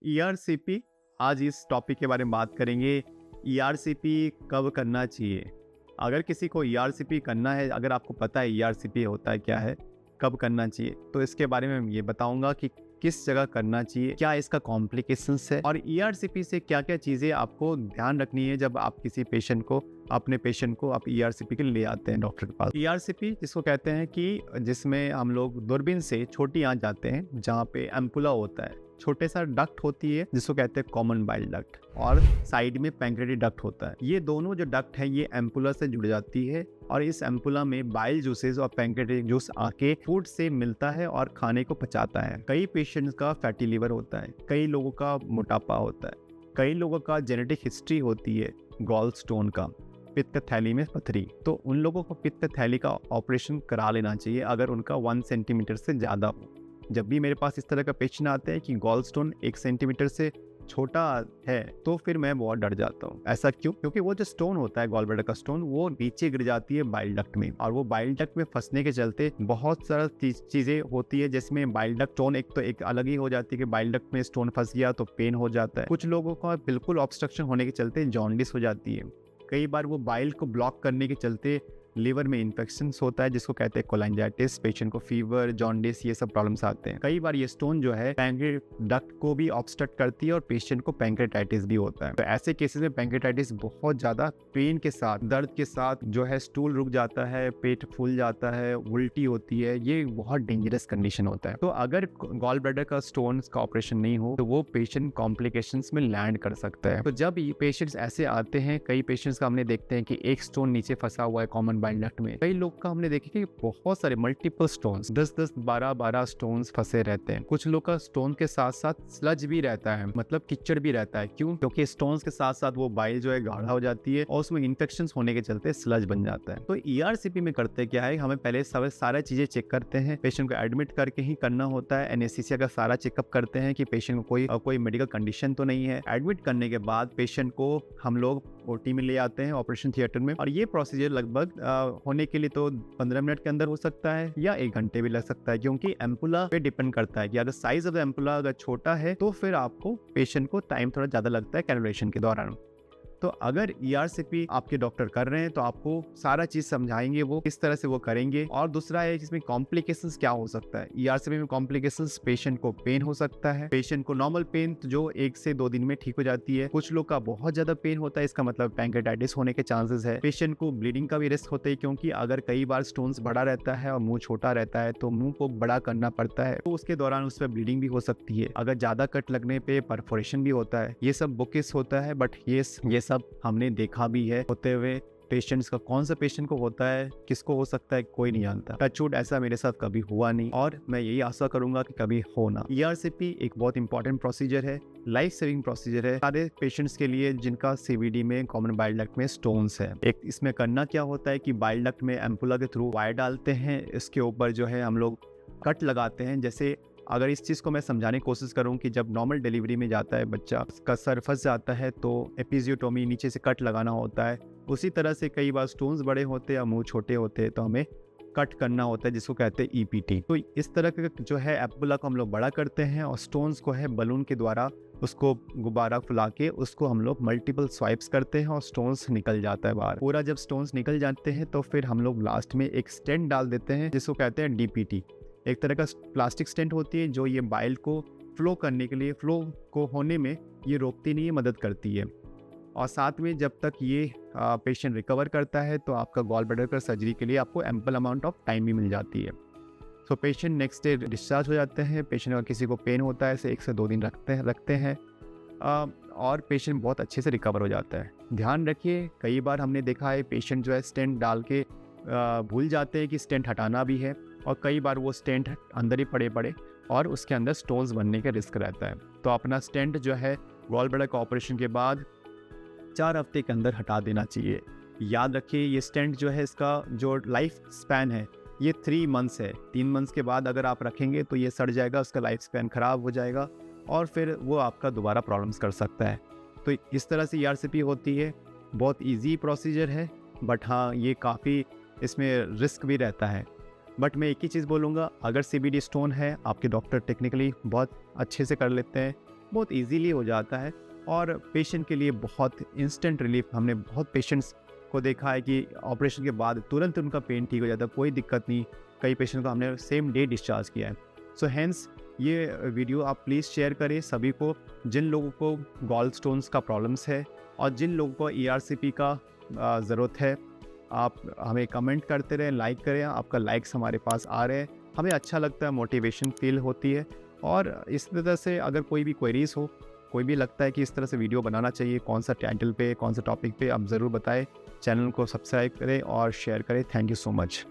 ERCP, आज इस topic के बारे में बात करेंगे। ईआरसीपी कब करना चाहिए? अगर किसी को ईआरसीपी करना है, अगर आपको पता है ईआरसीपी होता है क्या है, कब करना चाहिए, तो इसके बारे में ये बताऊंगा कि किस जगह करना चाहिए, क्या इसका कॉम्प्लिकेशंस है और ईआरसीपी से क्या क्या चीज़ें आपको ध्यान रखनी है जब आप किसी अपने पेशेंट को आप ईआरसीपी के लिए ले आते हैं डॉक्टर के पास। ईआरसीपी जिसको कहते हैं कि जिसमें हम लोग दूरबीन से छोटी आंच जाते हैं, जहाँ पे एम्पुला होता है, छोटे सा डक्ट होती है जिसको कहते हैं कॉमन बाइल डक्ट, और साइड में पैंक्रेटिक डक्ट होता है। ये दोनों जो डक्ट है ये एम्पुला से जुड़ जाती है और इस एम्पुला में बाइल जूसेस और पैंक्रेटिक जूस आके फूड से मिलता है और खाने को पचाता है। कई पेशेंट्स का फैटी लिवर होता है, कई लोगों का मोटापा होता है, कई लोगों का जेनेटिक हिस्ट्री होती है गॉल स्टोन का, पित्त थैली में पथरी। तो उन लोगों को पित्त थैली का ऑपरेशन करा लेना चाहिए अगर उनका 1 सेंटीमीटर से ज़्यादा हो। जब भी मेरे पास इस तरह का पेशेंट आते हैं कि गॉल स्टोन 1 सेंटीमीटर से छोटा है, तो फिर मैं बहुत डर जाता हूँ। ऐसा क्यों? क्योंकि वो जो स्टोन होता है गॉल ब्लैडर का स्टोन, वो नीचे गिर जाती है बाइल डक्ट में, और वो बाइल डक्ट में फंसने के चलते बहुत सारा चीजें होती है, जिसमें बाइल डक्ट स्टोन एक अलग ही हो जाती है कि बाइल डक्ट में स्टोन फंस गया तो पेन हो जाता है। कुछ लोगों का बिल्कुल ऑब्स्ट्रक्शन होने के चलते जॉन्डिस हो जाती है। कई बार वो बाइल को ब्लॉक करने के चलते लिवर में इन्फेक्शंस होता है जिसको कहते हैं कोलांजाइटिस। पेशेंट को फीवर, जॉन्डिस, ये सब प्रॉब्लम्स आते हैं। कई बार ये स्टोन जो है पैंक्रेटिक डक्ट को भी ऑब्स्ट्रक्ट करती है और पेशेंट को पैंक्रेटाइटिस भी होता है। तो ऐसे केसेस में पैंक्रेटाइटिस बहुत ज्यादा पेन के साथ, दर्द के साथ जो है स्टूल रुक जाता है, पेट फूल जाता है, उल्टी होती है। ये बहुत डेंजरस कंडीशन होता है। तो अगर गॉल ब्लैडर का स्टोन का ऑपरेशन नहीं हो तो वो पेशेंट कॉम्प्लिकेशंस में लैंड कर सकता है। तो जब ये पेशेंट्स ऐसे आते हैं, कई पेशेंट्स का हमने देखते हैं कि एक स्टोन नीचे फंसा हुआ है कॉमन बाइल डक्ट में। कई लोग का हमने देखे कि बहुत सारे मल्टीपल स्टोन्स, 10-10, 12-12 स्टोन्स फंसे रहते हैं। कुछ लोग का स्टोन के साथ साथ स्लज भी रहता है, मतलब कीचड़ भी रहता है। क्यों? क्योंकि स्टोन्स के साथ साथ वो बाइल जो है गाढ़ा हो जाती है और उसमें इन्फेक्शंस होने के चलते स्लज बन जाता है। तो ईआरसीपी में करते क्या है, हमें पहले सारा चीजें चेक करते हैं। पेशेंट को एडमिट करके ही करना होता है। एनेस्थीसिया का सारा चेकअप करते हैं कि पेशेंट को कोई मेडिकल कंडीशन तो नहीं है। एडमिट करने के बाद पेशेंट को हम लोग ओटी में ले आते हैं, ऑपरेशन थिएटर में, और ये प्रोसीजर लगभग होने के लिए तो 15 मिनट के अंदर हो सकता है या 1 घंटे भी लग सकता है, क्योंकि एम्पुला पे डिपेंड करता है कि अगर साइज ऑफ द एम्पुला अगर छोटा है तो फिर आपको पेशेंट को टाइम थोड़ा ज्यादा लगता है कैलकुलेशन के दौरान। तो अगर ईआरसीपी आपके डॉक्टर कर रहे हैं तो आपको सारा चीज समझाएंगे वो किस तरह से वो करेंगे। और दूसरा है इसमें कॉम्प्लिकेशंस क्या हो सकता है। ईआरसीपी में कॉम्प्लिकेशंस, पेशेंट को पेन हो सकता है। पेशेंट को नॉर्मल पेन जो 1 से 2 दिन में ठीक हो जाती है। कुछ लोग का बहुत ज्यादा पेन होता है, इसका मतलब पैंक्रेटाइटिस होने के चांसेस है। पेशेंट को ब्लीडिंग का भी रिस्क होता है, क्योंकि अगर कई बार स्टोन्स बड़ा रहता है और मुंह छोटा रहता है तो मुंह को बड़ा करना पड़ता है, तो उसके दौरान उस पर ब्लीडिंग भी हो सकती है। अगर ज्यादा कट लगने पे परफोरेशन भी होता है। ये सब बुकिस होता है, बट ये सब हमने देखा भी है होते हुए। पेशेंट्स का कौन सा पेशेंट को होता है, किसको हो सकता है, कोई नहीं जानता। टचवुड ऐसा मेरे साथ कभी हुआ नहीं और मैं यही आशा करूंगा कि कभी हो ना। ईआरसीपी एक बहुत इंपॉर्टेंट प्रोसीजर है, लाइफ सेविंग प्रोसीजर है सारे पेशेंट्स के लिए जिनका सीवीडी में, कॉमन बाइल डक्ट में स्टोन्स है। एक इसमें करना क्या होता है कि बाइल डक्ट में एम्पुला के थ्रू वायर डालते हैं, इसके ऊपर जो है हम लोग कट लगाते हैं। जैसे अगर इस चीज़ को मैं समझाने की कोशिश करूं कि जब नॉर्मल डिलीवरी में जाता है बच्चा, उसका सर फंस जाता है तो एपिजियोटोमी, नीचे से कट लगाना होता है। उसी तरह से कई बार स्टोन्स बड़े होते हैं या मुंह छोटे होते हैं तो हमें कट करना होता है, जिसको कहते हैं ईपीटी। तो इस तरह का जो है एम्पुला को हम लोग बड़ा करते हैं और स्टोन्स को है बलून के द्वारा उसको गुब्बारा फुला के उसको हम लोग मल्टीपल स्वाइप्स करते हैं और स्टोन्स निकल जाता है बाहर। पूरा जब स्टोन्स निकल जाते हैं तो फिर हम लोग लास्ट में एक स्टेंट डाल देते हैं जिसको कहते हैं डीपीटी। एक तरह का प्लास्टिक स्टेंट होती है जो ये बाइल को फ्लो करने के लिए, फ्लो को होने में ये रोकती नहीं है, मदद करती है। और साथ में जब तक ये पेशेंट रिकवर करता है तो आपका गॉल ब्लैडर का सर्जरी के लिए आपको एम्पल अमाउंट ऑफ टाइम भी मिल जाती है। So patient next day discharge हो जाते हैं। पेशेंट अगर किसी को पेन होता है इसे 1 से 2 दिन रखते हैं और पेशेंट बहुत अच्छे से रिकवर हो जाता है। ध्यान रखिए, कई बार हमने देखा है पेशेंट जो है स्टेंट डाल के भूल जाते हैं कि स्टेंट हटाना भी है, और कई बार वो स्टेंट अंदर ही पड़े और उसके अंदर स्टोन्स बनने का रिस्क रहता है। तो अपना स्टेंट जो है गॉल ब्लैडर का ऑपरेशन के बाद 4 हफ्ते के अंदर हटा देना चाहिए। याद रखिए ये स्टेंट जो है इसका जो लाइफ स्पैन है ये 3 मंथ्स है। 3 मंथ्स के बाद अगर आप रखेंगे तो ये सड़ जाएगा, उसका लाइफ स्पैन खराब हो जाएगा और फिर वो आपका दोबारा प्रॉब्लम्स कर सकता है। तो इस तरह से ईआरसीपी होती है। बहुत ईजी प्रोसीजर है, बट हाँ ये काफ़ी इसमें रिस्क भी रहता है। बट मैं एक ही चीज़ बोलूँगा, अगर सीबीडी स्टोन है आपके डॉक्टर टेक्निकली बहुत अच्छे से कर लेते हैं। बहुत इजीली हो जाता है और पेशेंट के लिए बहुत इंस्टेंट रिलीफ। हमने बहुत पेशेंट्स को देखा है कि ऑपरेशन के बाद तुरंत उनका पेन ठीक हो जाता है, कोई दिक्कत नहीं। कई पेशेंट को हमने सेम डे डिस्चार्ज किया है। सो हैंस ये वीडियो आप प्लीज़ शेयर करें सभी को, जिन लोगों को गॉल स्टोन्स का प्रॉब्लम्स है और जिन लोगों को ERCP का ज़रूरत है। आप हमें कमेंट करते रहें, लाइक करें, आपका लाइक्स हमारे पास आ रहे हैं, हमें अच्छा लगता है, मोटिवेशन फील होती है। और इस तरह से अगर कोई भी क्वेरीज़ हो, कोई भी लगता है कि इस तरह से वीडियो बनाना चाहिए, कौन सा टाइटल पे, कौन सा टॉपिक पे, आप ज़रूर बताएं। चैनल को सब्सक्राइब करें और शेयर करें। Thank you so much.